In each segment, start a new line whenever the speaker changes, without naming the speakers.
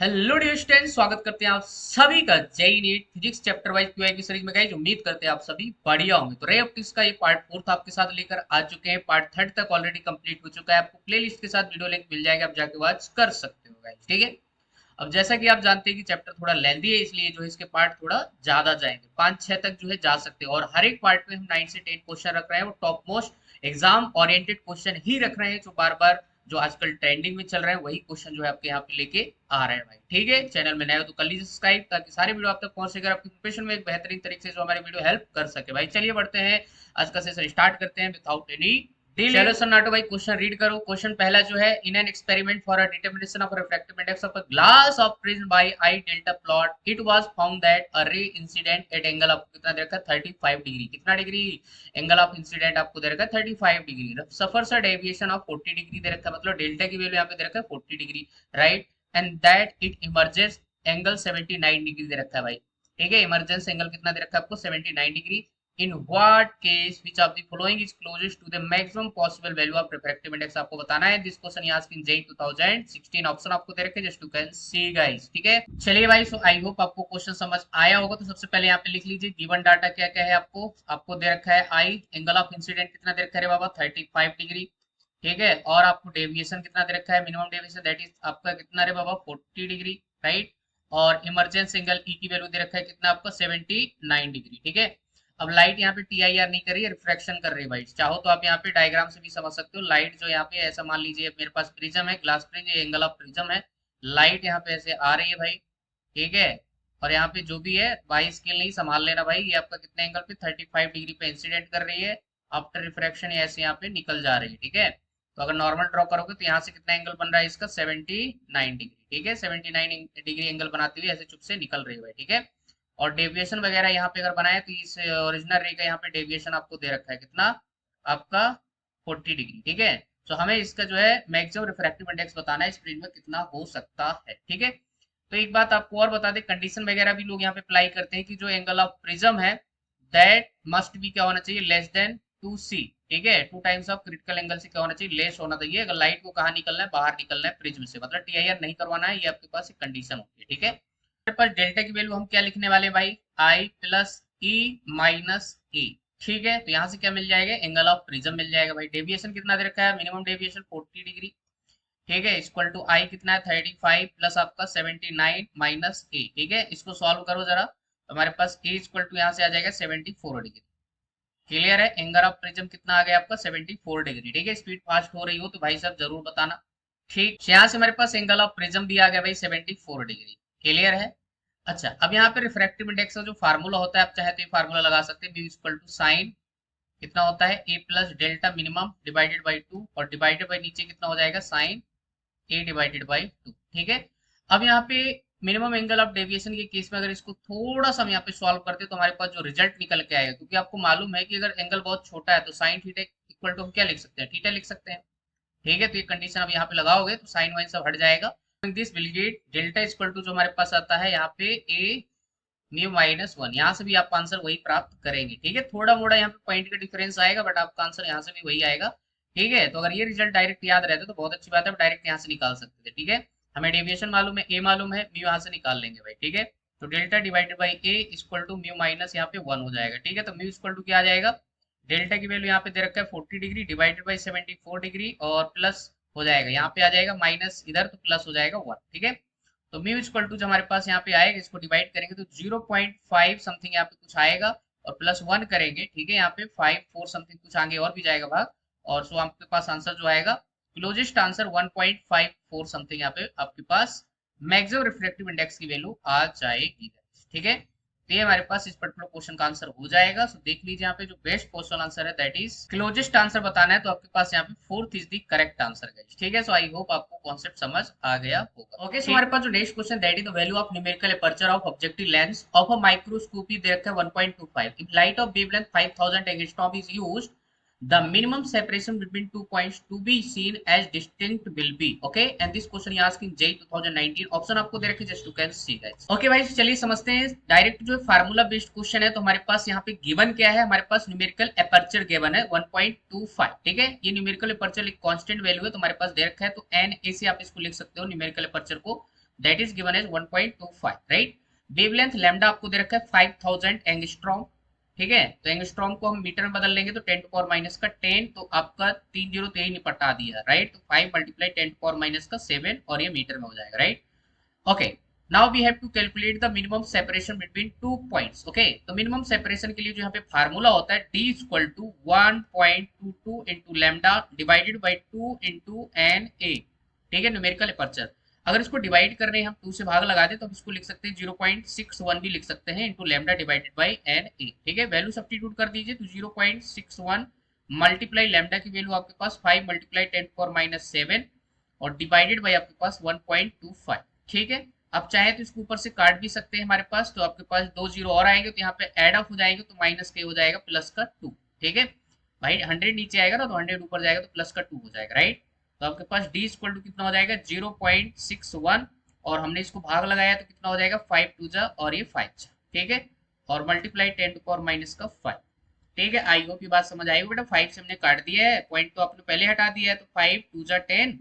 Hello dear student, स्वागत करते हैं आप सभी का JEE NEET physics chapter wise क्यूआई की सीरीज में। गाइस उम्मीद करते हैं आप सभी बढ़िया होंगे। तो रे ऑप्टिक्स का ये पार्ट फोर्थ आपके साथ लेकर आ चुके हैं। पार्ट थर्ड तक ऑलरेडी कंप्लीट हो चुका है। आपको प्लेलिस्ट के साथ वीडियो लिंक मिल जाएगा, आप जाके वॉच कर सकते हो गाइस। ठीक है। अब जैसा कि आप जानते हैं कि चैप्टर थोड़ा लेंदी है, इसलिए जो है इसके पार्ट थोड़ा ज्यादा जाएंगे, 5-6 तक जो है जा सकते हैं। और हर एक पार्ट में हम 9 से 10 क्वेश्चन रख रहे हैं, वो top most exam oriented question ही रख रहे हैं, जो बार बार जो आजकल ट्रेंडिंग में चल रहे हैं वही क्वेश्चन जो है आपके यहाँ पे लेके आ रहे हैं भाई। ठीक है, चैनल में नए हो तो कर लीजिए सब्सक्राइब, ताकि सारे वीडियो आप तक पहुंच सके, आपकी प्रिपरेशन में एक बेहतरीन तरीके से जो हमारी वीडियो हेल्प कर सके भाई। चलिए बढ़ते हैं, आज का सेशन स्टार्ट करते हैं विदाउट एनी डिले। चलो सन्नाटो भाई, क्वेश्चन रीड करो। क्वेश्चन पहला जो है, in an experiment for a determination of refractive index of a glass of prism by I delta plot it was found that a ray incident eight angle आपको कितना दे रखा है 35 डिग्री। कितना degree? Angle of incident आपको दे रखा है 35 degree. Suffers a deviation of 40 degree दे रखा है, मतलब डेल्टा की वैल्यू यहाँ पे दे रखा है 40 degree, right. And that it emerges angle 79 degree दे रखा है भाई। ठीक है, इमरजेंस एंगल कितना दे रखा है आपको 79 degree. In what case which of the following is closest to the maximum possible value of refractive index आपको बताना है। दिस क्वेश्चन यहाँ स्क्रीन जेई 2016 ऑप्शन आपको दे रखे, just you can see guys. ठीक है, चलिए भाई, सो आई होप आपको क्वेश्चन समझ आया होगा। तो सबसे पहले यहाँ पे लिख लीजिए गिवन डाटा क्या क्या है। आपको दे रखा है आई, एंगल ऑफ इंसिडेंट कितना दे रखा है बाबा 35 डिग्री। ठीक है, और आपको डेविएशन कितना दे रखा है, मिनिमम डेविएशन दैट इज आपका कितना रे बाबा 40 डिग्री, राइट। और इमरजेंस एंगल ई की वैल्यू दे रखा है कितना आपका 79 डिग्री। ठीक है, अब लाइट यहाँ पे टी आई आर नहीं कर रही है, रिफ्रैक्शन कर रही है भाई। चाहो तो आप यहाँ पे डायग्राम से भी समझ सकते हो। लाइट जो यहाँ पे ऐसा मान लीजिए मेरे पास प्रिज्म है, ग्लास प्रिज्म, ये एंगल ऑफ प्रिज्म है। लाइट यहाँ पे ऐसे आ रही है भाई, ठीक है। और यहाँ पे जो भी है बाई स्केल नहीं, संभाल लेना भाई। ये आपका कितने एंगल पे 35 डिग्री पे इंसिडेंट कर रही है, आफ्टर रिफ्रैक्शन ऐसे यहाँ पे निकल जा रही है। ठीक है, तो अगर नॉर्मल ड्रॉ करोगे तो यहाँ से कितना एंगल बन रहा है इसका 79 डिग्री। ठीक है, 79 डिग्री एंगल बनाती हुई ऐसे चुप से निकल रही है भाई। ठीक है, और डेविएशन वगैरह यहाँ पे अगर बनाए तो इस ओरिजिनल रे का यहाँ पे डेविएशन आपको दे रखा है कितना आपका 40 डिग्री। ठीक है, तो हमें इसका जो है मैक्सिमम रिफ्रैक्टिव इंडेक्स बताना है इस प्रिज्म में कितना हो सकता है। ठीक है, तो एक बात आपको और बता दें, कंडीशन वगैरह भी लोग यहाँ पे अप्लाई करते हैं कि जो एंगल ऑफ प्रिज्म है दैट मस्ट बी क्या होना चाहिए, लेस देन 2c। ठीक है, 2 टाइम्स ऑफ क्रिटिकल एंगल से क्या होना चाहिए, लेस होना चाहिए। अगर लाइट को कहाँ निकलना है, बाहर निकलना है प्रिज्म से, मतलब टीआईआर नहीं करवाना है, ये आपके पास एक कंडीशन होती है। ठीक है, हमारे पास डेल्टा की वैल्यू हम क्या लिखने वाले हैं भाई, आई प्लस ई माइनस ई। ठीक है, तो यहाँ से क्या मिल जाएगा, एंगल ऑफ प्रिज्म मिल जाएगा भाई। डेविएशन कितना दे रखा है, मिनिमम डेविएशन 40 डिग्री। ठीक है, इक्वल टू आई कितना है 35 प्लस आपका 79 माइनस ए। ठीक है, इसको सॉल्व करो जरा, तो हमारे पास ए इक्वल टू यहाँ से आ जाएगा 74 डिग्री। क्लियर है, एंगल ऑफ प्रिज्म कितना आ गया आपका 74 डिग्री। ठीक है, स्पीड फास्ट हो रही हो तो भाई साहब जरूर बताना। ठीक, यहाँ से हमारे पास एंगल ऑफ प्रिज्म भी आ गया भाई 74 डिग्री। क्लियर है। अच्छा, अब यहाँ पे रिफ्रैक्टिव इंडेक्स का जो फार्मूला होता है, आप चाहे तो ये फार्मूला लगा सकते हैं, बी इक्वल टू साइन कितना होता है A plus delta minimum divided by 2, और डिवाइडेड बाई नीचे कितना हो जाएगा साइन ए डिवाइडेड बाई 2। ठीक है, अब यहाँ पे मिनिमम एंगल ऑफ डेविएशन के केस में अगर इसको थोड़ा सा हम यहाँ पे सॉल्व करते हैं तो हमारे पास जो रिजल्ट निकल के आएगा, क्योंकि आपको मालूम है कि अगर एंगल बहुत छोटा है तो साइन थीटा इक्वल टू हम क्या लिख सकते हैं, थीटा लिख सकते हैं। ठीक है, तो ये कंडीशन अब यहाँ पे लगाओगे तो साइन वाइन सब हट जाएगा। This will get delta equal to जो हमारे पास आता है यहाँ पे ए म्यू माइनस 1। यहाँ से भी आप आंसर वही प्राप्त करेंगे। ठीक है, थोड़ा मोड़ा यहाँ पे पॉइंट का डिफरेंस आएगा, बट आपका आंसर यहाँ से भी वही आएगा। ठीक है, तो अगर ये रिजल्ट डायरेक्ट याद रहता तो बहुत अच्छी बात है, डायरेक्ट यहाँ से निकाल सकते थे। ठीक है, हमें डेविएशन मालूम है, ए मालूम है, म्यू यहाँ से निकाल लेंगे भाई। ठीक है, तो delta divided by A equal to mu minus यहाँ पे 1 हो जाएगा। ठीक है, तो म्यू इक्वल टू क्या आ जाएगा, डेल्टा की वैल्यू यहाँ पे दे रखा है 40 डिग्री डिवाइडेड बाई 74 डिग्री, और प्लस हो जाएगा यहाँ पे आ जाएगा माइनस इधर, तो प्लस हो जाएगा 1। ठीक है, तो म्यू इक्वल टू जो हमारे पास यहाँ पे आएगा, इसको डिवाइड करेंगे तो 0.5 समथिंग यहाँ पे कुछ आएगा, और प्लस 1 करेंगे। ठीक है, यहाँ पे 5 4 समथिंग कुछ आगे और भी जाएगा भाग, और सो आपके पास आंसर जो आएगा क्लोजेस्ट आंसर 1.54 समथिंग यहाँ पे आपके पास मैक्सिमम रिफ्लेक्टिव इंडेक्स की वैल्यू आ जाएगी। ठीक है, तो ये हमारे पास इस पर्टिकुलर क्वेश्चन का आंसर हो जाएगा। सो देख लीजिए यहाँ पे जो बेस्ट क्वेश्चन आंसर है दैट इज क्लोजेस्ट आंसर बताना है, तो आपके पास यहाँ पे fourth is the correct answer guys. ठीक है, सो आई होप आपको कॉन्सेप्ट समझ आ गया होगा। ओके, सो हमारे पास जो next question that is the value of numerical aperture of objective lens of a microscopy दे रखा है 1.25 if light of wavelength 5000 angstrom is used the minimum separation between 2 points to be seen as distinct will be okay and this question you ask in JEE 2019 option आपको दे रखे just you can see guys. Okay भाई, चलिए समझते हैं direct जो formula based question है। तो हमारे पास यहाँ पे गिवन क्या है, हमारे पास न्यूमेरिकल एपर्चर गिवन है 1.25। ठीक है, ये न्यूमेरिकल एपर्चर एक कांस्टेंट वैल्यू है, तो हमारे पास दे रखा है, तो एन ए से आप इसको लिख सकते हो न्यूमेरिकल एपर्चर को that is given as 1.25, right. Wavelength lambda आपको दे रखा है 5000 एंगस्ट्रॉम, ठीक है। तो एंगस्ट्रॉम को हम मीटर में बदल लेंगे तो 10 टू पावर माइनस का 10, तो आपका 30 निपटा दिया, राइट। तो 5 मल्टीप्लाई 10 टू पावर माइनस का 7 और ये मीटर में हो जाएगा, right. Okay, now we have to calculate the minimum separation between two points. Okay, तो मिनिमम सेपरेशन के लिए जो यहाँ पे फार्मूला होता है d equal to 1.22 into lambda divided by 2 into N A, ठीक है, न्यूमेरिकल एपर्चर। अगर इसको डिवाइड करने हम 2 से भाग लगा दे तो हम इसको लिख सकते हैं 0.61 भी लिख सकते हैं into lambda divided by N A, ठीक है। वैल्यू सब्स्टिट्यूट कर दीजिए तो 0.61 मल्टीप्लाई लैम्डा की वैल्यू आपके पास 5 मल्टीप्लाई 10 पावर माइनस 7 और डिवाइडेड बाई आपके पास 1.25, ठीक है। अब चाहे तो इसको ऊपर से काट भी सकते हैं हमारे पास, तो आपके पास 2 जीरो और आएंगे तो यहाँ पे ऐड ऑफ हो जाएंगे तो माइनस के हो जाएगा प्लस का 2, ठीक है भाई। 100 नीचे आएगा ना तो 100 ऊपर जाएगा तो प्लस का 2 हो जाएगा, राइट। तो आपके पास d इक्वल टू कितना हो जाएगा 0.61 और हमने इसको भाग लगाया तो कितना हो जाएगा 5 टू जा और ये 5 जा, ठीक है, और मल्टीप्लाई 10 टू पावर माइनस का 5, ठीक है। आई होप ये बात समझ आई बेटा। 5 से हमने काट दिया है, पॉइंट तो आपने पहले हटा दिया है, तो 5 टू जा 10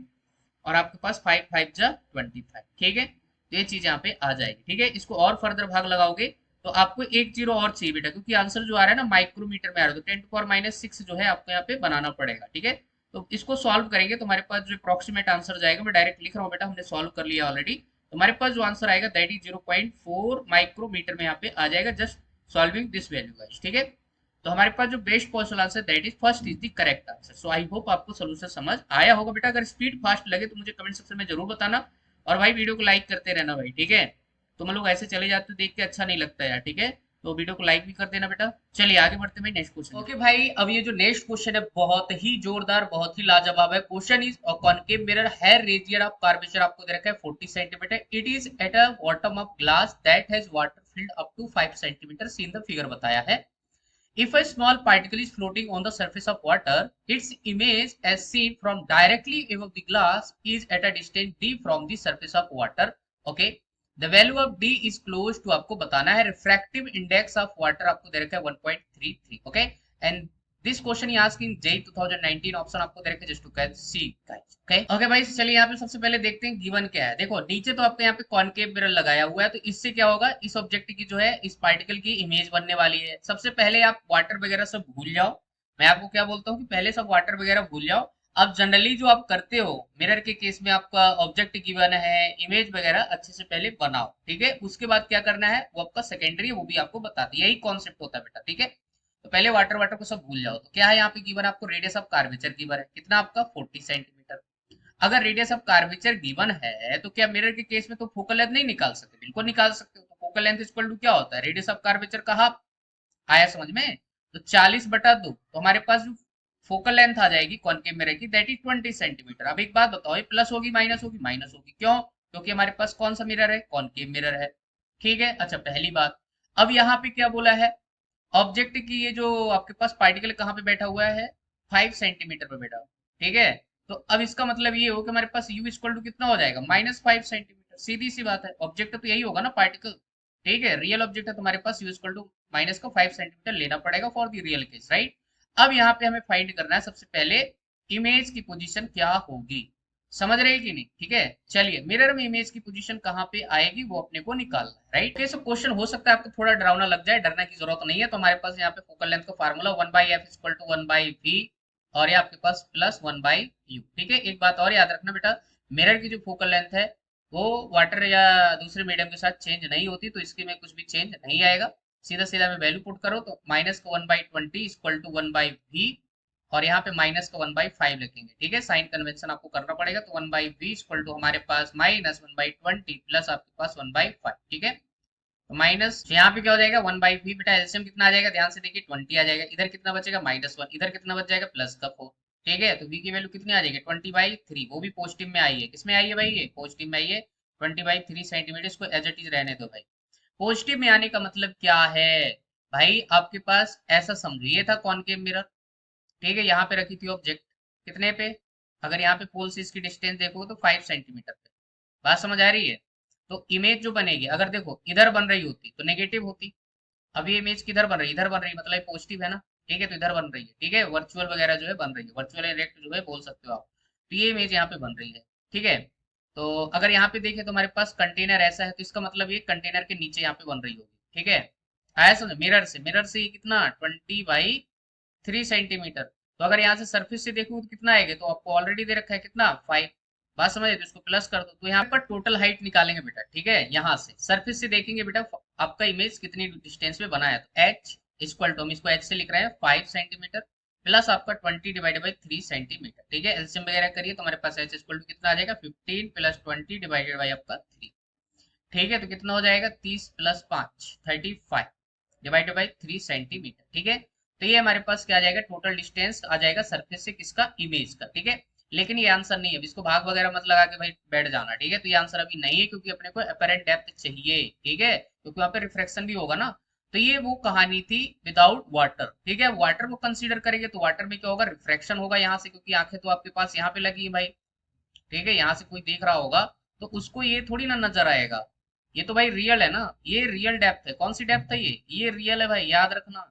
और आपके पास 5 5 जा 25, ठीक है। तो ये चीज यहाँ पे आ जाएगी, ठीक है। इसको और फर्दर भाग लगाओगे तो आपको एक जीरो और चाहिए बेटा, क्योंकि आंसर जो आ रहा है ना माइक्रोमीटर में आ रहा है, तो 10 टू पावर माइनस 6 जो है आपको यहाँ पे बनाना पड़ेगा, ठीक है। तो इसको सॉल्व करेंगे तो हमारे पास जो अप्रोक्सीमेट आंसर जाएगा, मैं डायरेक्ट लिख रहा हूँ बेटा, हमने सॉल्व कर लिया ऑलरेडी। तो हमारे पास जो आंसर आएगा दैट इज 0.4 माइक्रोमीटर में यहाँ पे आ जाएगा, just solving this value guys, ठीक है। तो हमारे पास जो best possible answer that is first is the correct answer. So I hope आपको सोल्यूशन समझ आया होगा बेटा। अगर स्पीड फास्ट लगे तो मुझे कमेंट सेक्शन में जरूर बताना, और भाई वीडियो को लाइक करते रहना भाई, ठीक है। तो हम लोग ऐसे चले जाते देख के अच्छा नहीं लगता यार, ठीक है। तो वीडियो को लाइक भी कर देना बेटा। चलिए आगे बढ़ते हैं नेक्स्ट क्वेश्चन। ओके भाई, अब ये जो नेक्स्ट क्वेश्चन है बहुत ही जोरदार, बहुत ही लाजवाब है। Question is a concave mirror है रेडियस ऑफ कर्वेचर आपको दे रखा है 40 centimetre. It is at a bottom of glass that has water filled up to 5 centimetre, seen the figure बताया है। If a small particle is floating on the surface of water, its image as seen from directly above the glass is at a distance d from the surface of water. Okay. The value of d is close to आपको बताना है। refractive index of water आपको दे रखा है 1.33. Okay. And this question asking JEE 2019 option आपको दे रखे just to catch see guys. Okay okay भाई, चलिए यहाँ पे सबसे पहले देखते हैं गिवन क्या है। देखो नीचे तो आपको यहाँ पे कॉनकेव मिरर लगाया हुआ है, तो इससे क्या होगा, इस ऑब्जेक्ट की जो है इस पार्टिकल की इमेज बनने वाली है। सबसे पहले आप वाटर वगैरह सब भूल जाओ। मैं आपको क्या बोलता हूँ कि पहले सब वाटर वगैरह भूल जाओ। अब जनरली जो आप करते हो मिरर के केस में, आपका ऑब्जेक्ट गिवन है, इमेज वगैरह अच्छे से पहले बनाओ, ठीक है। उसके बाद क्या करना है वो आपका सेकेंडरी है, वो भी आपको बताती है। यही कॉन्सेप्ट होता है बेटा, ठीक है। तो पहले वाटर वाटर को सब भूल जाओ। तो क्या है यहाँ पे गिवन आपको रेडियस ऑफ कार्वेचर गिवन है, कितना आपका 40 सेंटीमीटर। अगर रेडियस ऑफ कार्वेचर गिवन है तो क्या मिरर के केस में तो फोकल लेंथ नहीं निकाल सकते? बिल्कुल निकाल सकते हो। तो फोकल लेंथ इक्वल टू क्या होता है, रेडियस ऑफ कार्वेचर का हाफ। आया समझ में? तो 40/2, तो हमारे पास जो फोकल लेंथ आ जाएगी कॉनकेव मिरर की दैट इज 20 सेंटीमीटर। अब एक बात बताओ, ये प्लस होगी माइनस होगी? माइनस होगी। क्यों? क्योंकि हमारे पास कौन सा मिरर है, कॉनकेव मिरर है, ठीक है। अच्छा पहली बात। अब यहाँ पे क्या बोला है, ऑब्जेक्ट की ये जो आपके पास पार्टिकल कहाँ पे बैठा हुआ है, 5 सेंटीमीटर पे बैठा, ठीक है। तो अब इसका मतलब ये हो कि हमारे पास u इक्वल टू कितना हो जाएगा, -5 सेंटीमीटर। सीधी सी बात है, ऑब्जेक्ट तो यही होगा ना पार्टिकल, ठीक है। रियल ऑब्जेक्ट है तो हमारे पास u इक्वल टू माइनस का 5 सेंटीमीटर लेना पड़ेगा for the real case, right. अब यहाँ पे हमें फाइंड करना है सबसे पहले इमेज की पोजीशन क्या होगी, समझ रहे कि नहीं, ठीक है। चलिए मिरर में इमेज की पोजीशन कहाँ पे आएगी वो अपने को निकालना है, राइट। कैसे क्वेश्चन हो सकता है आपको थोड़ा डरावना लग जाए, डरने की जरूरत नहीं है। तो हमारे पास यहाँ पे फोकल लेंथ का formula 1/f equal to 1/v और ये आपके पास प्लस 1/u, ठीक है। एक बात और याद रखना बेटा, मिरर की जो फोकल लेंथ है वो वाटर या दूसरे मीडियम के साथ चेंज नहीं होती, तो इसके में कुछ भी चेंज नहीं आएगा। सीधा सीधा में वैल्यू पुट करो तो माइनस का 1/20 इक्वल टू 1/v और यहाँ पे माइनस का 1/5 लिखेंगे, ठीक है। साइन कन्वेंशन आपको करना पड़ेगा। तो 1/20 इक्वल टू हमारे पास -1/20 प्लस आपके पास 1/5, ठीक है। तो माइनस यहाँ पे क्या हो जाएगा 1/v, बेटा एलसीएम कितना आ जाएगा, ध्यान से देखिए 20 आ जाएगा। इधर कितना बचेगा -1, इधर कितना बच जाएगा +4, ठीक है। तो v की वैल्यू कितनी आ जाएगी 20/3, वो भी पॉजिटिव में आई है। किसमें आई है भाई, ये पॉजिटिव में आई है। 20/3 सेंटीमीटर, इसको एज इट इज रहने दो भाई। पॉजिटिव में आने का मतलब क्या है भाई, आपके पास ऐसा समझो ये था कॉनकेव मिरर, ठीक है। यहाँ पे रखी थी ऑब्जेक्ट कितने पे, अगर यहाँ पे पोल से इसकी डिस्टेंस देखो तो 5 सेंटीमीटर पे। बात समझ आ रही है? तो इमेज जो बनेगी, अगर देखो इधर बन रही होती तो नेगेटिव होती। अब ये इमेज किधर बन रही है, इधर बन रही है, मतलब पॉजिटिव है ना, ठीक है। तो इधर बन रही है, ठीक है। वर्चुअल वगैरह जो है बन रही है, वर्चुअल इरेक्ट जो है बोल सकते हो आप। तो ये इमेज यहाँ पे बन रही है, ठीक है। तो अगर यहाँ पे देखें तो हमारे पास कंटेनर ऐसा है, तो इसका मतलब ये कंटेनर के नीचे यहाँ पे बन रही होगी, ठीक है। आया समझ, मिरर से ये कितना 20/3 सेंटीमीटर। तो अगर यहाँ से सरफेस से देखूँ तो कितना आएगा, तो आपको ऑलरेडी दे रखा है कितना 5। बात समझे, तो इसको प्लस कर दो, तो यहाँ पर टोटल हाइट निकालेंगे बेटा, ठीक है। यहाँ से सरफेस से देखेंगे बेटा आपका इमेज कितनी डिस्टेंस में बना है, तो एच इक्वल टू, हम इसको एच से लिख रहे हैं 5 सेंटीमीटर, प्लस आपका 20/3 सेंटीमीटर, ठीक है। एलसीएम वगैरह करिए तो हमारे पास एच इक्वल टू कितना आ जाएगा 15 + 20 डिवाइडेड बाई आपका 3, ठीक है। तो कितना हो जाएगा 30 + 5 35 डिवाइडेड बाई 3 सेंटीमीटर, ठीक है। तो ये हमारे पास क्या आ जाएगा, टोटल डिस्टेंस आ जाएगा सरफेस से किसका, इमेज का, ठीक है। लेकिन ये आंसर नहीं है, अब इसको भाग वगैरह मत लगा के भाई बैठ जाना, ठीक है। तो ये आंसर अभी नहीं है, क्योंकि अपने को अपरेंट डेप्थ चाहिए, ठीक है, क्योंकि वहां पे रिफ्रैक्शन भी होगा ना। तो ये वो कहानी थी विदाउट वाटर, ठीक है। वाटर को कंसीडर करेंगे तो वाटर में क्या होगा, रिफ्रैक्शन होगा यहाँ से, क्योंकि आंखें तो आपके पास यहाँ पे लगी है भाई, ठीक है। यहाँ से कोई देख रहा होगा तो उसको ये थोड़ी ना नजर आएगा, ये तो भाई रियल है ना, ये रियल डेप्थ है। कौन सी डेप्थ है, ये रियल है भाई, याद रखना।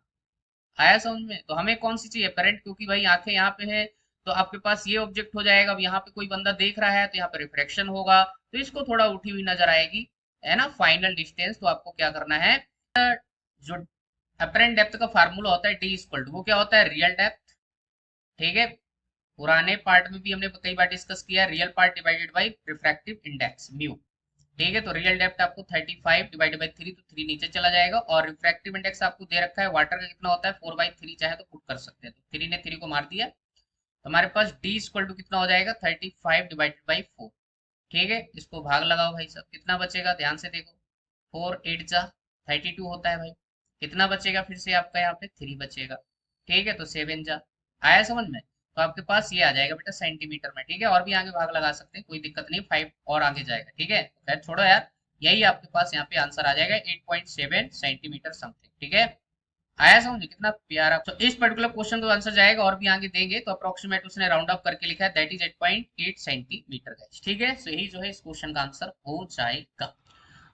आया समझ में। तो हमें कौन सी चाहिए, पेरेंट, क्योंकि भाई आंखें यहाँ पे है, तो आपके पास ये ऑब्जेक्ट हो जाएगा। अब यहाँ पे कोई बंदा देख रहा है तो यहाँ पे रिफ्लेक्शन होगा, तो इसको थोड़ा उठी हुई नजर आएगी, है ना। फाइनल डिस्टेंस तो आपको क्या करना है, जो अपरेंट डेप्थ का फार्मूला होता है डी इक्वल टू, वो क्या होता है, रियल डेप्थ, ठीक है। पुराने पार्ट में भी हमने कई बार डिस्कस किया, real part divided by refractive index mu, ठीक है। तो रियल डेप्थ आपको 35 डिवाइडेड बाई 3, तो 3 नीचे चला जाएगा, और रिफ्रैक्टिव इंडेक्स आपको दे रखा है वाटर का कितना होता है 4/3, चाहे तो पुट कर सकते हैं, तो 3 ने 3 को मार दिया, तो हमारे पास डी इक्वल टू कितना हो जाएगा 35 डिवाइडेड बाई 4, ठीक है। इसको भाग लगाओ भाई सब, कितना बचेगा ध्यान से देखो, 4 8 जा 32 होता है भाई, कितना बचेगा फिर से आपका यहाँ पे 3 बचेगा, ठीक है। तो 7 जा, आया समझ में। तो आपके पास ये आ जाएगा बेटा सेंटीमीटर में, ठीक है। और भी आगे भाग लगा सकते हैं, कोई दिक्कत नहीं, 5 और आगे जाएगा, ठीक है। तो खैर छोड़ो यार, यही आपके पास यहाँ पे आंसर आ जाएगा 8.7 सेंटीमीटर समथिंग, ठीक है। आया समझ, कितना प्यारा। तो इस पर्टिकुलर क्वेश्चन का आंसर जाएगा, और भी आगे देंगे, तो अप्रोक्सीमेट उसने राउंड अप करके लिखा है, दैट इज 8.8 सेंटीमीटर गाइस, ठीक है। सो यही जो है इस क्वेश्चन का आंसर हो जाएगा।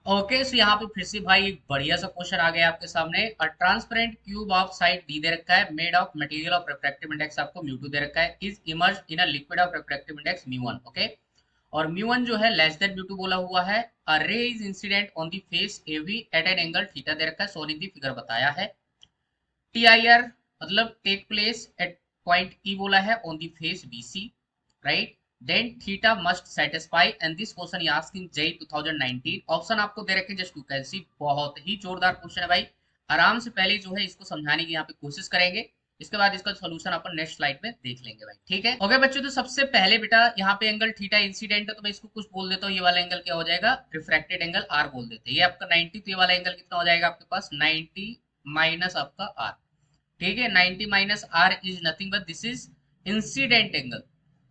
ओके, सो यहाँ पे फिर से भाई एक बढ़िया सा क्वेश्चन आ गया आपके सामने। A transparent cube of side d दे रखा है, made of material of refractive index आपको म्यू2 दे रखा है, is emerge in a liquid of refractive index mu, okay. और म्यू1 जो है लेस देन म्यू2 बोला हुआ है। A ray is incident on the face AB at an angle theta दे रखा है, सोन इन द फिगर बताया है। टीआईआर मतलब take place at point E बोला है on the face BC, right. Then theta must satisfy, and this question ही asked in JEE 2019। Option आपको दे रखे जस्ट टू कैन सी, बहुत ही जोरदार क्वेश्चन है भाई। आराम से पहले जो है इसको समझाने की यहाँ पे कोशिश करेंगे, इसके बाद इसका सॉल्यूशन अपन नेक्स्ट स्लाइड में देख लेंगे भाई, ठीक है। ओके बच्चों, तो सबसे पहले बेटा यहाँ पे एंगल थीटा इंसिडेंट है, तो मैं इसको कुछ बोल देता हूँ, ये वाला एंगल क्या हो जाएगा, रिफ्रैक्टेड एंगल आर बोल देते हैं। ये आपका 90, तो ये वाला एंगल कितना हो जाएगा आपके पास 90 माइनस आपका आर, ठीक है। 90 minus R is nothing but this is incident angle.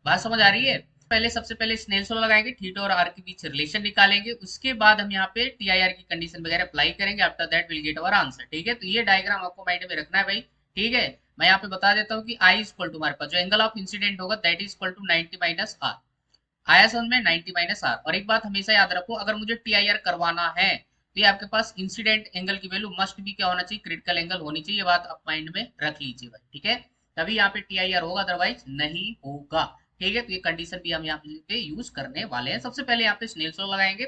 बात समझ आ रही है। पहले सबसे पहले स्नेल्स लॉ लगाएंगे, थीटा और आर के बीच रिलेशन निकालेंगे, उसके बाद हम यहाँ पे टी आई आर की कंडीशन वगैरह अप्लाई करेंगे, after that will get our answer, ठीक है। तो ये डायग्राम आपको माइंड में रखना है भाई, ठीक है। मैं यहाँ पे बता देता हूँ कि आई इक्वल टू हमारे पास जो एंगल ऑफ इंसिडेंट होगा that is equal to 90 minus R. आया समझ में, 90 माइनस आर। और एक बात हमेशा याद रखो, अगर मुझे टी आई आर करवाना है तो ये आपके पास इंसिडेंट एंगल की वैल्यू मस्ट भी क्या होना चाहिए, क्रिटिकल एंगल होनी चाहिए, ये बात आप माइंड में रख लीजिए भाई, ठीक है। तभी यहाँ पे टी आई आर होगा, अदरवाइज नहीं होगा, ठीक है। तो ये कंडीशन भी हम यहाँ पे यूज करने वाले हैं। सबसे पहले यहाँ पे स्नेल्स लॉ लगाएंगे,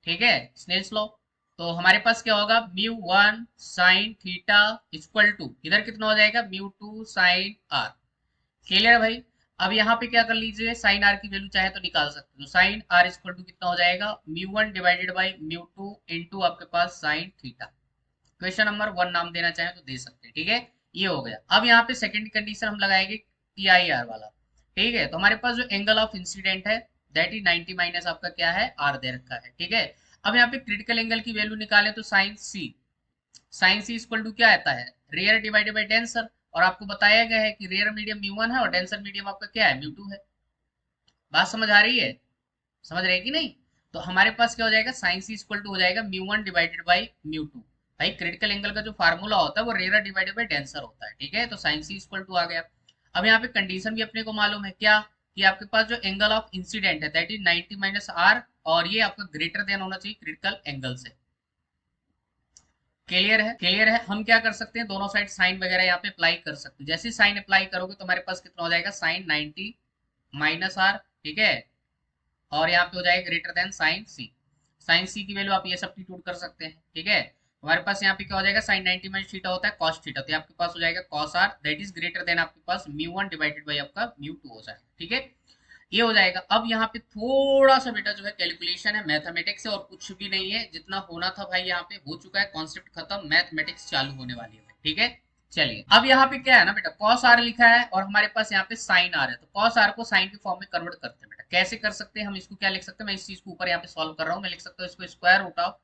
ठीक है। स्नेल्स लॉ, तो हमारे पास क्या होगा, म्यू1 साइन थीटा इक्वल टू, इधर कितना हो जाएगा म्यू2 साइन आर, क्लियर है भाई। अब यहाँ पे क्या कर लीजिए, साइन आर की वैल्यू चाहे तो निकाल सकते हो, साइन आर इक्वल टू कितना हो जाएगा म्यू1 डिवाइडेड बाई म्यू2 इंटू आपके पास साइन थीटा। क्वेश्चन नंबर 1 नाम देना चाहे तो दे सकते हैं, ठीक है। ये हो गया। अब यहाँ पे सेकंड कंडीशन हम लगाएंगे टी आई आर वाला, ठीक है। तो हमारे पास जो एंगल ऑफ इंसिडेंट है दैट इज 90 माइनस आपका क्या है आर दे रखा है, ठीक है। अब यहाँ पे क्रिटिकल एंगल की वैल्यू निकाले तो sine C, sine C equal to क्या आता है, रेयर डिवाइडेड बाई डेंसर। और आपको बताया गया है कि रेयर मीडियम म्यू1 है और डेंसर मीडियम आपका क्या है म्यू2 है। बात समझ आ रही है, समझ रहे कि नहीं। तो हमारे पास क्या हो जाएगा, साइन सी इक्वल टू हो जाएगा म्यू1 डिवाइडेड बाई म्यू2। भाई क्रिटिकल एंगल का जो फार्मूला होता है वो रेयर डिवाइडेड बाई डेंसर होता है, ठीक है। तो साइन सी इक्वल टू आ गया। अब यहाँ पे कंडीशन भी अपने को मालूम है क्या, कि आपके पास जो एंगल ऑफ इंसिडेंट है दैट इज 90 माइनस आर, और ये आपका ग्रेटर देन होना चाहिए क्रिटिकल एंगल से। क्लियर है, क्लियर है। हम क्या कर सकते हैं, दोनों साइड साइन वगैरह यहाँ पे अप्लाई कर सकते हैं। जैसे साइन अप्लाई करोगे तो हमारे पास कितना हो जाएगा साइन 90 माइनस आर, ठीक है। और यहाँ पे हो जाएगा greater than sign C. Sine सी की वैल्यू आप ये सब्स्टिट्यूट कर सकते हैं, ठीक है। हमारे पास यहाँ पे क्या हो जाएगा, साइन 90 माइनस थीटा होता है कॉस थीटा, तो आपके पास हो जाएगा cos R that is greater than आपके पास म्यू वन डिवाइडेड बाई आपका म्यू टू हो जाएगा, ठीक है। ये हो जाएगा। अब यहाँ पे थोड़ा सा बेटा जो है कैलकुलेशन है, मैथमेटिक्स है और कुछ भी नहीं है, जितना होना था भाई यहाँ पे हो चुका है, कॉन्सेप्ट खत्म, मैथमेटिक्स चालू होने वाली है, ठीक है। चलिए अब यहाँ पे क्या है ना बेटा, कॉस आर लिखा है और हमारे पास यहाँ पे साइन आर है, तो कॉस आर को साइन के फॉर्म में कन्वर्ट करते हैं बेटा। कैसे कर सकते हैं हम इसको, क्या लिख सकते हैं, मैं इस चीज को ऊपर यहाँ पे सॉल्व कर रहा हूँ, मैं लिख सकता हूँ इसको square root of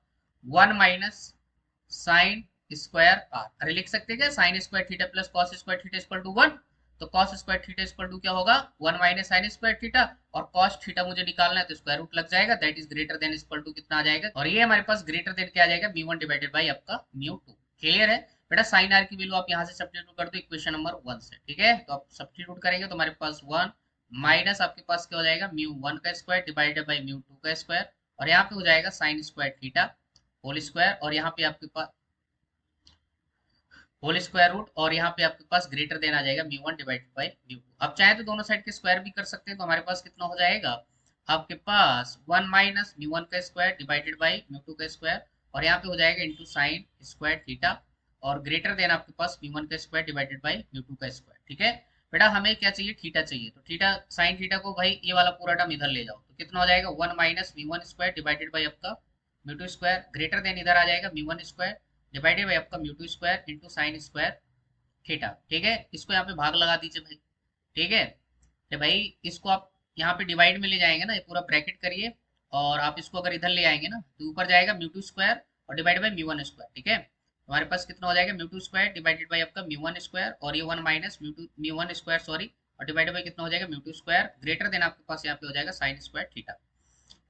1 minus sine square R. अरे लिख सकते हैं क्या, sine square theta plus cos square theta equal to 1, तो cos square theta equal to क्या होगा 1 माइनस साइन स्क्वायर थीटा, और कॉस थीटा मुझे निकालना है तो स्क्वायर रूट लग जाएगा, that is greater than equal to कितना आ जाएगा, और ये हमारे पास ग्रेटर देन क्या आ जाएगा म्यू वन डिवाइडेड बाई आपका म्यू टू। क्लियर है बेटा, साइन आर की वैल्यू आप यहाँ से सब्स्टिट्यूट कर दो इक्वेशन नंबर 1 से, ठीक है। तो आप सब्स्टिट्यूट करेंगे तो हमारे पास 1 माइनस आपके पास क्या हो जाएगा म्यू वन का square divided by mu two का स्क्वायर, और यहाँ पे हो जाएगा sine square theta whole square, और यहाँ पे आपके पास होल स्क्वायर रूट, और यहाँ पे आपके पास ग्रेटर देन आ जाएगा mu one divided by mu to. अब चाहे तो दोनों साइड के स्क्वायर भी कर सकते हैं, तो हमारे पास कितना हो जाएगा आपके पास 1 माइनस म्यू वन का square divided by mu two का स्क्वायर, और यहाँ पे हो जाएगा इंटू साइन स्क्वायर थीटा, और ग्रेटर देन आपके पास म्यू वन का square divided by mu two का स्क्वायर, ठीक है। बेटा हमें क्या चाहिए, थीटा चाहिए, तो थीटा साइन थीटा को भाई ये वाला पूरा टर्म इधर ले जाओ, तो कितना हो जाएगा 1 minus mu one square divided by आपका mu two square, greater than इधर आ जाएगा mu one square divided by आपका mu two square into sine square theta, ठीक है। इसको यहाँ पे भाग लगा दीजिए भाई, ठीक है। तो भाई इसको आप यहाँ पे डिवाइड में ले जाएंगे ना, ये पूरा ब्रैकेट करिए, और आप इसको अगर इधर ले आएंगे ना तो ऊपर जाएगा म्यू टू स्क्वायर और divide by mu one square, ठीक है। हमारे पास कितना हो जाएगा mu two square divided by आपका म्यू वन स्क्वायर, और ये 1 minus mu one square sorry, और डिवाइडेड बाई कितना हो जाएगा mu two square, greater than आपके पास यहाँ पे हो जाएगा साइन स्क्वायर थीटा।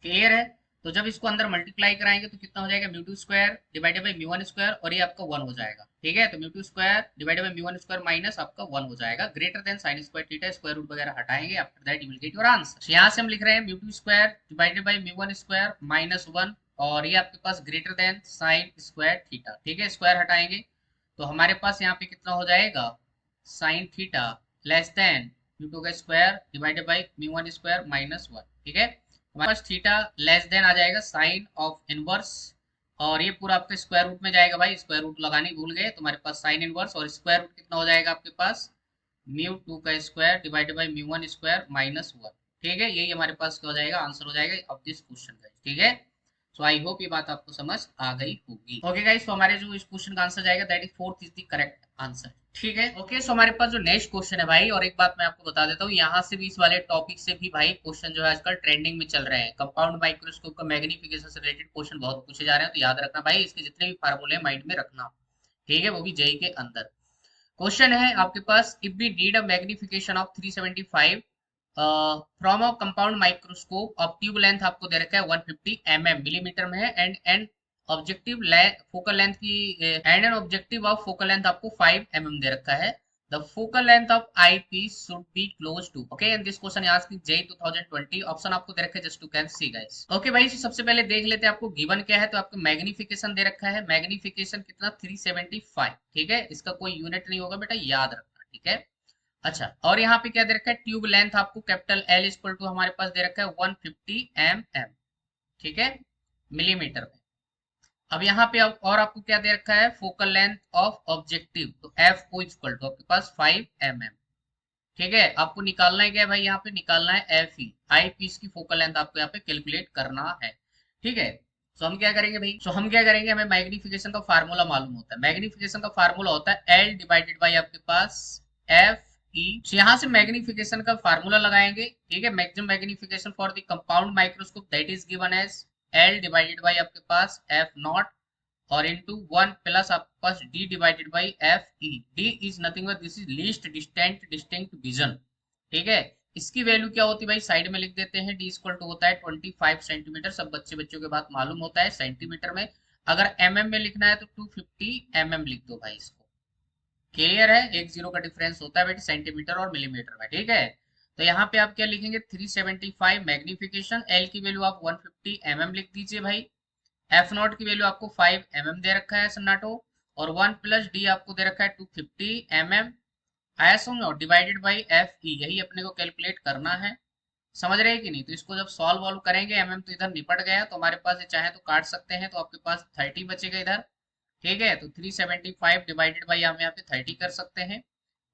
क्लियर है। तो जब इसको अंदर मल्टीप्लाई कराएंगे तो कितना हो जाएगा mu two square divided by mu one square, और ये आपका 1 हो जाएगा, ठीक है। तो mu two square divided by mu one square minus आपका 1 हो जाएगा, greater than sine square theta, square root वगैरह हटाएंगे, after that you will get your answer. यहाँ से हम लिख रहे हैं mu two square divided by mu one square minus 1, और ये आपके पास greater than sine square theta, ठीक है। स्क्वायर हटाएंगे तो हमारे पास यहाँ पे कितना हो जाएगा sine theta less than mu two का square divided by mu one square minus 1, ठीक है। हमारे पास थीटा लेस देन आ जाएगा साइन ऑफ इनवर्स, और ये पूरा आपके स्क्वायर रूट में जाएगा भाई, स्क्वायर रूट लगाने भूल गए, तो हमारे पास साइन इनवर्स, और स्क्वायर रूट कितना हो जाएगा आपके पास म्यू टू का square divided by mu one square minus 1, ठीक है। यही हमारे पास क्या हो जाएगा आंसर हो जाएगा ऑफ दिस क्वेश्चन का, ठीक है। सो आई होप ये बात आपको समझ आ गई होगी। ओके गाइस, तो हमारे जो इस क्वेश्चन का आंसर जाएगा that is fourth is the correct answer, ठीक है। ओके सो हमारे पास जो नेक्स्ट क्वेश्चन है भाई, और एक बात मैं आपको बता देता हूँ, यहाँ से भी इस वाले टॉपिक से भी भाई क्वेश्चन जो है आजकल ट्रेंडिंग में चल रहे हैं, कंपाउंड माइक्रोस्कोप का मैग्निफिकेशन से रिलेटेड क्वेश्चन बहुत पूछे जा रहे हैं, तो याद रखना भाई, इसके जितने भी फार्मूले माइंड में रखना, ठीक है, वो भी जेई के अंदर। क्वेश्चन है आपके पास, if we need a magnification of 375 from a compound microscope of tube length आपको दे रखा है 150 मिलीमीटर में है, and and objective focal length की and an objective of focal length आपको 5 दे रखा है, the focal length of eyepiece should be close to, okay, and this question asked in JEE 2020, option आपको दे रखे हैं just to can C guys. Okay भाई, सबसे पहले देख लेते हैं आपको गिवन क्या है, तो आपको मैग्निफिकेशन दे रखा है, मैग्निफिकेशन कितना 375, ठीक है, इसका कोई यूनिट नहीं होगा बेटा, याद रखना, ठीक है। अच्छा, और यहाँ पे क्या दे रखा है, ट्यूब लेंथ आपको कैपिटल एल इक्वल टू हमारे पास दे रखा है 150 ठीक है, मिलीमीटर में। अब यहाँ पे और आपको क्या दे रखा है, फोकल लेंथ ऑफ ऑब्जेक्टिव, तो एफ ओ इक्वल टू आपके पास 5 ठीक है। आपको निकालना है क्या है भाई, यहाँ पे निकालना है एफ ई, आई पीस की फोकल लेंथ आपको यहाँ पे कैलकुलेट करना है, ठीक है। सो हम क्या करेंगे भाई, हम क्या करेंगे, हमें मैग्निफिकेशन का फार्मूला मालूम होता है, मैग्निफिकेशन का फार्मूला होता है एल डिवाइडेड बाई आपके पास एफ ई। यहाँ से मैग्निफिकेशन का फार्मूला लगाएंगे, ठीक है, maximum magnification for the compound microscope that is given as L divided by आपके पास एफ नॉट, और इनटू 1 प्लस आपके पास d divided by F E, D is nothing but this is least distinct vision, ठीक है। इसकी value क्या होती है भाई, साइड में लिख देते हैं, d इक्वल टू होता है 25 सेंटीमीटर, सब बच्चों के बात मालूम होता है सेंटीमीटर में, अगर mm में लिखना है तो 250 लिख दो भाई इसको। क्लियर है, एक जीरो का डिफरेंस होता है बेटे सेंटीमीटर और मिलीमीटर में, ठीक है। तो यहाँ पे आप क्या लिखेंगे 375 मैग्निफिकेशन, एल की वैल्यू आप 150 लिख दीजिए भाई, एफ नॉट की वैल्यू आपको 5 दे रखा है सन्नाटो, और 1 प्लस डी आपको दे रखा है 250 आया समझो, डिवाइडेड बाई एफ ई, यही अपने को कैलकुलेट करना है, समझ रहे हैं कि नहीं? तो इसको जब सॉल्व वॉल्व करेंगे, तो इधर निपट गया, तो हमारे पास ये चाहे तो काट सकते हैं, तो आपके पास 30 बचेगा इधर। ठीक है, तो 375 डिवाइडेड बाई हम यहाँ पे 30 कर सकते हैं,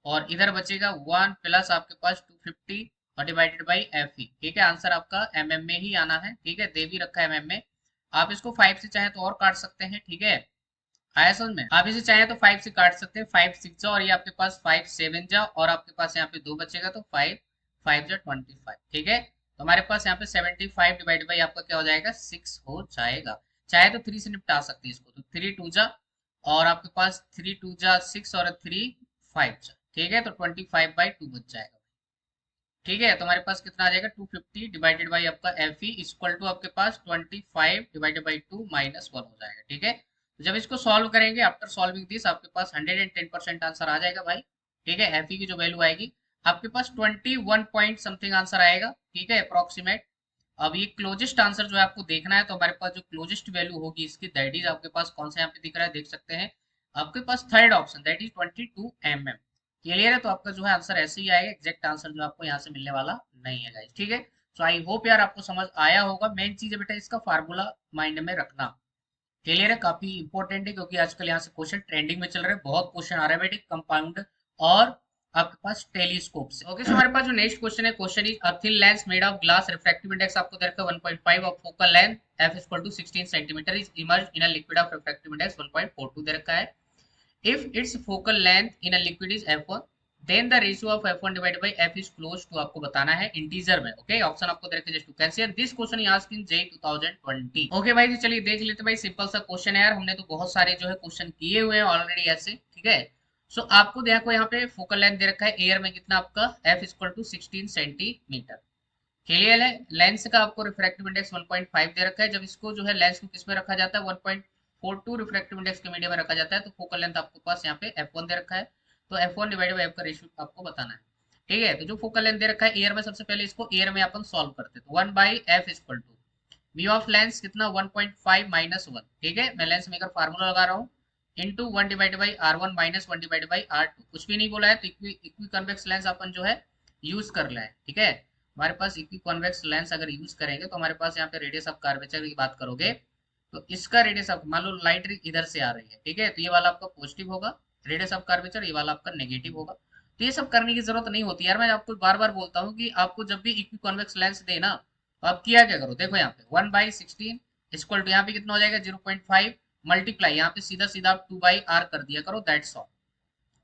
और इधर बचेगा 1 प्लस आपके पास 250 और डिवाइडेड बाई एफ ई। ठीक है, आंसर आपका एमएम में ही आना है। ठीक है, दे भी रखा है एमएम में। आप इसको 5 से चाहे तो और काट सकते हैं। ठीक है, आया समझ में? आप इसे चाहे तो 5 से काट सकते हैं, 5 6 जा, और ये आपके पास 5 7 जा, और आपके पास यहाँ पे 2 बचेगा, तो 5 5 जा 25। ठीक है, तो हमारे पास यहाँ पे 75 डिवाइड बाई आपका क्या हो जाएगा, 6 हो जाएगा। चाहे तो 3 से निपटा सकते हैं इसको, तो 3 2 जा, और आपके पास 3 2 जा 6, और 3 5 जा। ठीक है, तो 25/2 बच जाएगा। ठीक है, तो हमारे पास कितना आ जाएगा, 250 डिवाइडेड बाई आपका एफ ई इक्वल टू आपके पास 25 डिवाइडेड बाई 2 -1 हो जाएगा। ठीक है, तो जब इसको सॉल्व करेंगे, आफ्टर सॉल्विंग दिस आपके पास 110% आंसर आ जाएगा भाई। ठीक है, एफ ई की जो वैल्यू आएगी आपके पास 21 पॉइंट समथिंग आंसर आएगा। ठीक है, अप्रोक्सीमेट। अब ये क्लोजेस्ट आंसर जो है आपको देखना है, तो हमारे पास जो क्लोजेस्ट वैल्यू होगी इसकी, दैट इज आपके पास कौन सा यहाँ पे दिख रहा है, देख सकते हैं आपके पास third option, that is 22 mm। Clear है? तो आपका जो है आंसर ऐसे ही आएगा, एग्जैक्ट आंसर जो आपको यहाँ से मिलने वाला नहीं है गाइस। ठीक है, सो आई होप यार आपको समझ आया होगा। मेन चीज है बेटा इसका फार्मूला माइंड में रखना। क्लियर है? काफी इंपॉर्टेंट है, क्योंकि आजकल यहाँ से क्वेश्चन ट्रेंडिंग में चल रहे हैं, बहुत क्वेश्चन आ रहे हैं बेटे कंपाउंड और आपके पास टेलीस्कोप से। ओके, सो हमारे पास जो नेक्स्ट क्वेश्चन है, question is a thin lens made of glass, refractive index आपको दे रखा है 1.5 और focal length f equal to 16 centimetre is immersed in a liquid of refractive index 1.42 दे रखा है। If its focal length in a liquid is f1, then the ratio of f1 divided by f is close to, आपको बताना है integer में। Okay, option आपको दे रखे just to cancel this question asked in JEE 2020। Okay भाई, तो चलिए देख लेते हैं भाई, सिंपल सा क्वेश्चन है यार, हमने तो बहुत सारे जो है क्वेश्चन किए हुए हैं ऑलरेडी ऐसे। ठीक है, सो आपको देखो यहाँ पे फोकल लेंथ दे रखा है एयर में कितना आपका f equal to 16 centimetre. Clear है? लेंस का आपको रिफ्रैक्टिव इंडेक्स 1.5 दे रखा है। जब इसको जो है लेंस को किस में रखा जाता है, 1.42 रिफ्रैक्टिव इंडेक्स के मीडियम में रखा जाता है, तो फोकल लेंथ आपके पास यहाँ पे f1 दे रखा है। तो f1 डिवाइडेड बाय f का रेशियो आपको बताना है। ठीक है, तो जो फोकल लेंथ दे रखा है एयर में, सबसे पहले इसको एयर में अपन सॉल्व करते हैं, तो 1/f equal to mu of lens कितना 1.5 -1। ठीक है, मैं लेंस मेकर फार्मूला लगा रहा हूँ, into 1 divide by R1 minus 1 divide by R2। कुछ भी नहीं बोला है, तो इक्वी कन्वेक्स लेंस अपन जो है यूज कर लें। ठीक है, हमारे पास इक्वी कॉन्वेक्स लेंस अगर यूज करेंगे, तो हमारे पास यहाँ पे रेडियस ऑफ कर्वेचर की बात करोगे, तो इसका रेडियस ऑफ, मान लो लाइट इधर से आ रही है, ठीक है, तो ये वाला आपका पॉजिटिव होगा रेडियस ऑफ कर्वेचर, ये वाला आपका नेगेटिव होगा। तो ये सब करने की जरूरत नहीं होती यार, मैं आपको बार बार बोलता हूँ कि आपको जब भी इक्वी कॉन्वेक्स लेंस देना, तो आप किया क्या करो, देखो यहाँ पे 1/16 इक्वल टू यहाँ पे कितना हो जाएगा 0.5 मल्टीप्लाई, यहाँ पे सीधा सीधा आप 2/r कर दिया करो, दैट्स ऑल।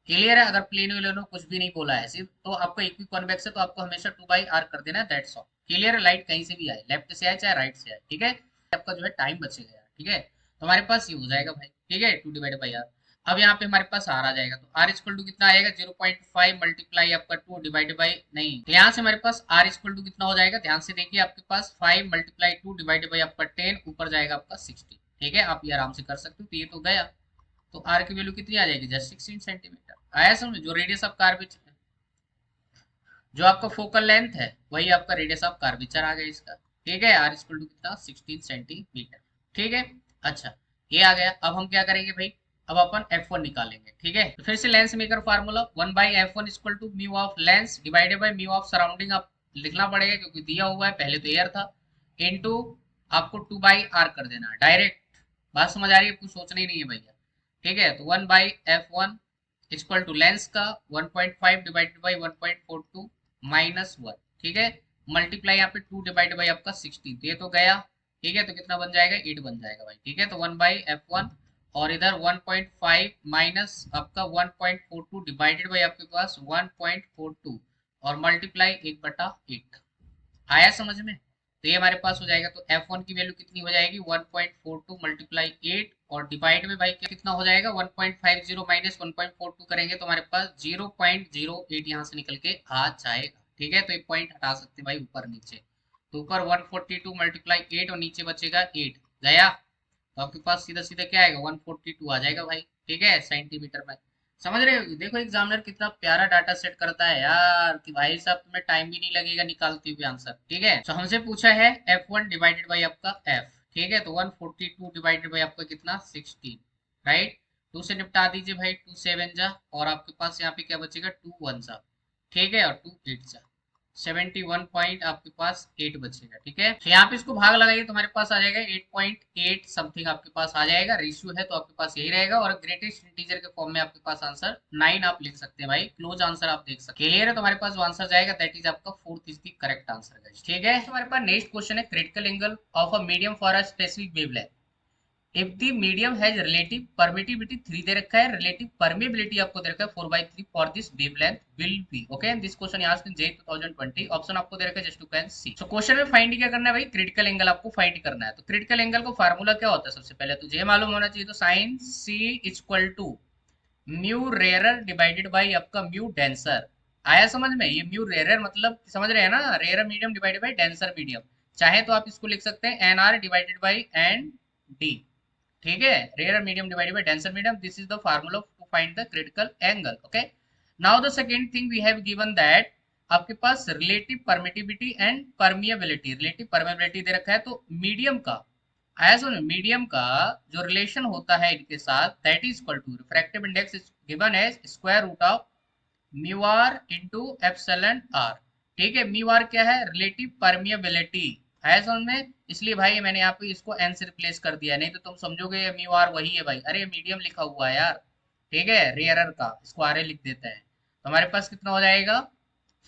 क्लियर है? अगर प्लेन वेलेनो कुछ भी नहीं बोला है सिर्फ, तो आपका इक्वी कॉन्वेक्स है, तो आपको हमेशा 2/r कर देना है, दैट्स ऑल। क्लियर है? लाइट कहीं से भी आए, लेफ्ट से आए चाहे राइट से आए। ठीक है, आपका जो है टाइम बचेगा यार। ठीक है, तो हमारे पास ये हो जाएगा भाई। ठीक है, 2/r। अब यहाँ पे हमारे पास आर आ जाएगा, तो आर इक्वल टू कितना आएगा 0.5 मल्टीप्लाई आपका 2 डिवाइड बाई, नहीं, तो यहाँ से हमारे पास आर इक्वल टू कितना हो जाएगा, ध्यान से देखिए, आपके पास 5 मल्टीप्लाई 2 डिवाइड बाई आपका 10, ऊपर जाएगा आपका 60। ठीक है, आप ये आराम से कर सकते हो, तो ये तो गया। तो आर की वैल्यू कितनी आ जाएगी, जस्ट 16 सेंटीमीटर। आया समझ? जो रेडियस ऑफ कार्वेचर, जो आपका फोकल लेंथ है, वही आपका रेडियस ऑफ कार्वेचर आ गया इसका। ठीक है, आर इक्वल टू कितना 16 सेंटीमीटर। ठीक है, अच्छा, ये आ गया। अब हम क्या करेंगे भाई, अब अपन f1 निकालेंगे। ठीक है, तो फिर से lens maker formula 1/f1 equal to mu of lens divided by mu of surrounding, आप लिखना पड़ेगा क्योंकि दिया हुआ है, पहले तो एयर था, इनटू आपको 2/r कर देना डायरेक्ट। बात समझ आ रही है? कुछ सोचना ही नहीं है भैया। ठीक है, तो 1/f1 इक्वल टू लेंस का 1.5 डिवाइडेड बाई 1.42 -1। ठीक है, मल्टीप्लाई यहाँ पे 2 डिवाइड बाई आपका 16, तो ये तो गया। ठीक है, तो कितना बन जाएगा 8 बन जाएगा भाई। ठीक है, तो 1/f1, और इधर 1.5 माइनस आपका 1.42 डिवाइडेड बाई आपके पास 1.42, और मल्टीप्लाई 1/8। आया समझ में? तो ये हमारे पास हो जाएगा, तो f1 की वैल्यू कितनी हो जाएगी 1.42 मल्टीप्लाई 8, और डिवाइड में भाई कितना हो जाएगा 1.50 माइनस 1.42 करेंगे, तो हमारे पास 0.08 यहाँ से निकल के आ जाएगा। ठीक है, तो एक पॉइंट हटा सकते हैं भाई ऊपर नीचे, तो ऊपर 142 मल्टीप्लाई 8 और नीचे बचेगा 8 गया, तो आपके पास सीधा सीधा क्या आएगा 142 आ जाएगा भाई। ठीक है, सेंटीमीटर में। समझ रहे हो? देखो एग्जामिनर कितना प्यारा डाटा सेट करता है यार, कि भाई साहब तुम्हें टाइम भी नहीं लगेगा निकालते हुए आंसर। ठीक है, तो हमसे पूछा है f1 डिवाइडेड बाई आपका f। ठीक है, तो 142 डिवाइडेड बाई आपका कितना 16, राइट। 2 से निपटा दीजिए भाई, 2 7 जा, और आपके पास यहाँ पे क्या बचेगा 2 1 जा। ठीक है, और 2 8 जा। 71 पॉइंट आपके पास 8 बचेगा। ठीक है, तो यहाँ पे इसको भाग लगाइए तो हमारे पास आ जाएगा 8.8 समथिंग आपके पास आ जाएगा। रेशियो है तो आपके पास यही रहेगा, और ग्रेटेस्ट इंटीजर के फॉर्म में आपके पास आंसर 9 आप लिख सकते हैं भाई। क्लोज आंसर आप देख सकते हैं। क्लियर है, तो हमारे पास जो आंसर जाएगा दैट इज आपका fourth is the correct answer. ठीक है, तो हमारे पास नेक्स्ट क्वेश्चन है critical angle of a medium for a specific wavelength if the medium has relative permittivity 3 दे रखा है, रिलेटिव परमेबिलिटी आपको दे रखा है 4/3 for this wavelength will be. Okay, this question asked in JEE 2020। Option आपको दे रखा है just to can see. So question में फाइंड क्या करना है भाई, क्रिटिकल एंगल आपको फाइंड करना है। तो क्रिटिकल एंगल को फार्मूला क्या होता है, सबसे पहले तो ये मालूम होना चाहिए। तो sine C equal to mu rarer divided by आपका म्यू डेंसर। आया समझ में? ये म्यू रेयरर मतलब समझ रहे हैं ना, rarer medium divided by denser medium. चाहे तो आप इसको लिख सकते हैं N R divided by N D. ठीक है, rare medium divided by denser medium, this is the formula to find the critical angle. Okay, now the second thing we have given that आपके पास relative permittivity and permeability. Relative permeability दे रखा है, तो medium का आया समझ, medium का जो रिलेशन होता है इनके साथ that is equal to refractive index is given as square root of mu R into epsilon R. ठीक है, म्यू आर क्या है, रिलेटिव परमिएबिलिटी है समझ में, इसलिए भाई मैंने यहाँ पे इसको एन से रिप्लेस कर दिया, नहीं तो तुम समझोगे ये म्यू आर वही है भाई। अरे मीडियम लिखा हुआ है यार। ठीक है, रेयरर का इसको आर ए लिख देते हैं, तो हमारे पास कितना हो जाएगा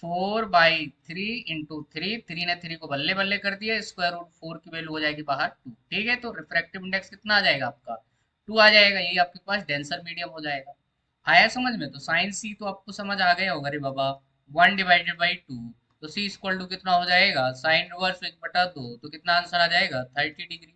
4/3 इंटू थ्री, थ्री ने थ्री को बल्ले बल्ले कर दिया, स्क्वायर रूट 4 की वैल्यू हो जाएगी बाहर 2। ठीक है, तो रिफ्रैक्टिव इंडेक्स कितना आ जाएगा आपका 2 आ जाएगा, यही आपके पास डेंसर मीडियम हो जाएगा। आया समझ में? तो साइन सी तो आपको समझ आ गया होगा रे बाबा, 1/2। तो सी इक्वल टू कितना हो जाएगा, साइन इनवर्स 1/2, तो कितना आंसर आ जाएगा 30 डिग्री।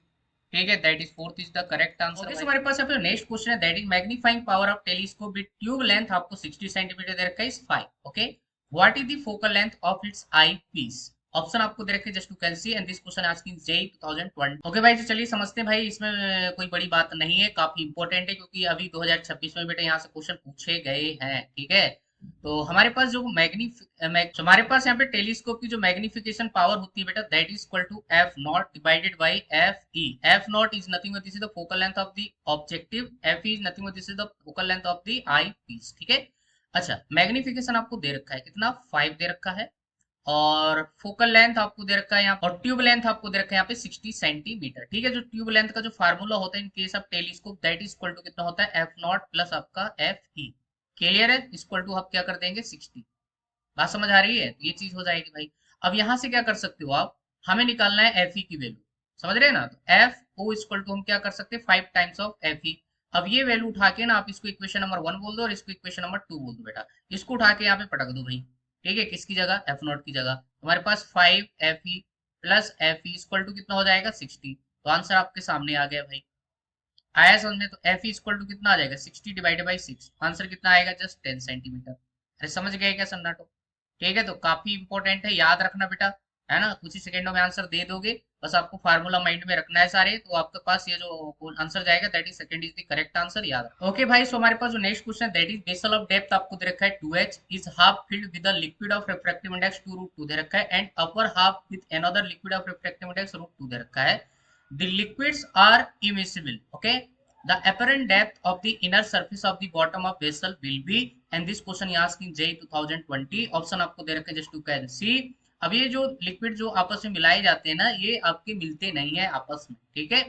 ठीक है, that is fourth is the correct answer. Okay, हमारे पास अब नेक्स्ट क्वेश्चन है that is magnifying power of telescope with tube length आपको 60 सेंटीमीटर दे रखा है is 5। Okay, what is the focal length of its eyepiece. Option आपको दे रखे just to can see and this question asking JEE 2020। Okay भाई, तो चलिए समझते हैं भाई, इसमें कोई बड़ी बात नहीं है, काफी इंपॉर्टेंट है क्योंकि अभी 2026 में बेटा यहाँ से क्वेश्चन पूछे गए हैं। ठीक है, तो हमारे पास जो हमारे पास यहाँ पे टेलीस्कोप की जो मैग्निफिकेशन पावर होती है बेटा that is equal to F naught divided by F E. F naught is nothing but this is the focal length of the objective, F is nothing but this is the focal length of the eyepiece. ठीक है, अच्छा magnification आपको दे रखा है कितना 5 दे रखा है, और फोकल लेंथ आपको दे रखा है यहाँ, और ट्यूब लेंथ आपको दे रखा है यहाँ पे 60 सेंटीमीटर। ठीक है, जो ट्यूब लेंथ का जो फार्मूला होता है in case of telescope that is equal to कितना होता है एफ नॉट प्लस आपका एफ ई। क्लियर है, इक्वल टू आप क्या कर देंगे 60। बात समझ आ रही है, तो ये चीज हो जाएगी भाई। अब यहाँ से क्या कर सकते हो आप, हमें निकालना है एफ ई की वैल्यू, समझ रहे हैं ना, तो एफ ओ इक्वल टू हम क्या कर सकते हैं 5 टाइम्स ऑफ एफ ई। अब ये वैल्यू उठा के ना आप इसको इक्वेशन नंबर 1 बोल दो और इसको इक्वेशन नंबर 2 बोल दो बेटा, इसको उठा के यहाँ पे पटक दो भाई। ठीक है, किसकी जगह एफ नॉट की जगह, हमारे पास 5 F E plus F E equal to कितना हो जाएगा 60। तो आंसर आपके सामने आ गया भाई। आया समझ में? तो एफ इक्वल टू कितना आ जाएगा 60 डिवाइडेड बाई 6, आंसर कितना आएगा जस्ट 10 सेंटीमीटर। अरे समझ गए क्या सन्नाटो? ठीक है, तो काफी इंपॉर्टेंट है, याद रखना बेटा, है ना, कुछ ही सेकंडों में आंसर दे दोगे, बस आपको फार्मूला माइंड में रखना है सारे, तो आपके पास ये जो आंसर जाएगा that is second is the correct answer, याद रखो। ओके भाई, सो हमारे पास जो नेक्स्ट क्वेश्चन है that is vessel of depth आपको दे रखा है 2h is half filled with the liquid of refractive index 2√2 दे रखा है, and upper half with another liquid of refractive index √2 दे रखा है। The liquids are immiscible. Okay. The apparent depth of the inner surface of the bottom of vessel will be, and this question is asked in JEE 2020. Option आपको दे रखे just to can सी। अब ये जो liquid जो आपस में मिलाए जाते हैं ना, ये आपके मिलते नहीं है आपस में। ठीक है,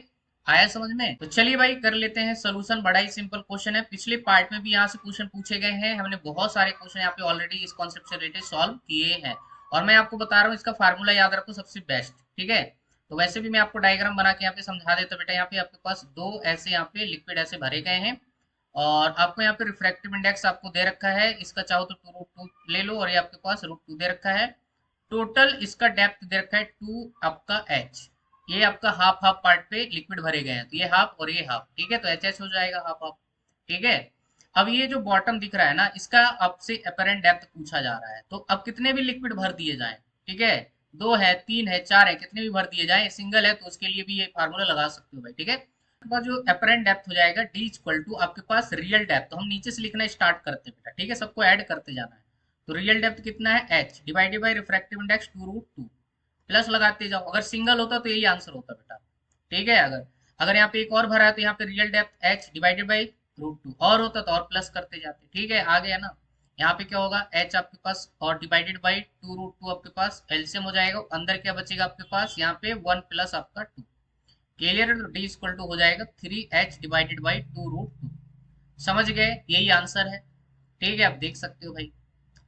आया समझ में? तो चलिए भाई कर लेते हैं सोल्यूशन, बड़ा ही सिंपल क्वेश्चन है, पिछले पार्ट में भी यहाँ से क्वेश्चन पूछे गए हैं, हमने बहुत सारे क्वेश्चन यहाँ पे ऑलरेडी इस कॉन्सेप्ट से रिलेटेड सॉल्व किए हैं, और मैं आपको बता रहा हूँ इसका फार्मूला याद रखो सबसे बेस्ट। ठीक है, तो वैसे भी मैं आपको डायग्राम बना के यहाँ पे समझा देता हूँ बेटा। यहाँ पे आपके पास दो ऐसे यहाँ पे लिक्विड ऐसे भरे गए हैं, और आपको यहाँ पे रिफ्रैक्टिव इंडेक्स आपको दे रखा है, इसका चाहो तो 2√2 ले लो, और ये आपके पास √2 दे रखा है। टोटल इसका डेप्थ दे रखा है 2 आपका एच, ये आपका हाफ हाफ पार्ट पे लिक्विड भरे गए हैं, तो ये हाफ और ये हाफ। ठीक है, तो एच एच हो जाएगा हाफ हाफ। ठीक है, अब ये जो बॉटम दिख रहा है ना, इसका आपसे अपरेंट डेप्थ पूछा जा रहा है, तो अब कितने भी लिक्विड भर दिए जाएं, ठीक है, 2 है 3 है 4 है, कितने भी भर दिए जाएं, सिंगल है तो उसके लिए भी ये फार्मूला लगा सकते हो भाई। ठीक है, आपके पास जो अपरेंट डेप्थ हो जाएगा डी इक्वल टू आपके पास रियल डेप्थ, तो हम नीचे से लिखना स्टार्ट करते हैं बेटा। ठीक है, सबको ऐड करते जाना है, तो रियल डेप्थ कितना है H divided by refractive index 2√2, plus लगाते जाओ, अगर सिंगल होता तो यही आंसर होता बेटा। ठीक है, अगर अगर यहाँ पे एक और भरा है तो यहाँ पे real depth H divided by √2, और होता तो और प्लस करते जाते। ठीक है, आ गया ना, यहाँ पे क्या होगा, h आपके पास और डिवाइडेड बाई 2√2 आपके पास एलसीएम हो जाएगा, अंदर क्या बचेगा आपके पास यहाँ पे 1 प्लस आपका 2। क्लियर है, तो डी इक्वल टू हो जाएगा 3h डिवाइडेड बाई 2√2। समझ गए, यही आंसर है। ठीक है, आप देख सकते हो भाई।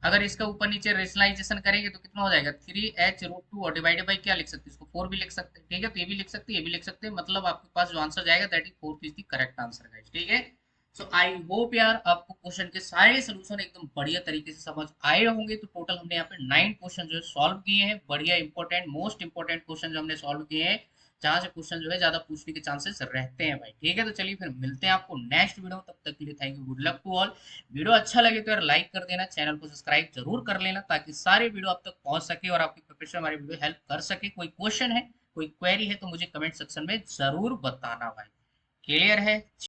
अगर इसका ऊपर नीचे रेशनलाइजेशन करेंगे तो कितना हो जाएगा, 3h√2 और डिवाइडेड बाई क्या लिख सकते हैं, इसको 4 भी लिख सकते हैं। ठीक है, तो ये भी लिख सकते हैं, ये भी लिख सकते हैं, मतलब आपके पास जो आंसर जाएगा that is 4 is the correct answer guys. ठीक है, सो आई होप यार आपको क्वेश्चन के सारे सोल्यूशन एकदम बढ़िया तरीके से समझ आए होंगे। तो टोटल हमने यहाँ पे 9 क्वेश्चन जो है सॉल्व किए हैं, बढ़िया इंपॉर्टेंट मोस्ट इंपॉर्टेंट क्वेश्चन जो हमने सॉल्व किए हैं, जहां से क्वेश्चन जो है ज्यादा पूछने के चांसेस रहते हैं भाई। ठीक है, तो चलिए फिर मिलते हैं आपको नेक्स्ट वीडियो, तब तक के लिए thank you, good luck to all. Video अच्छा लगे तो यार लाइक कर देना, चैनल को सब्सक्राइब जरूर कर लेना, ताकि सारे वीडियो आप तक पहुंच सके और आपकी प्रिपरेशन हमारी वीडियो हेल्प कर सके। कोई क्वेश्चन है, कोई क्वेरी है तो मुझे कमेंट सेक्शन में जरूर बताना भाई। क्लियर है।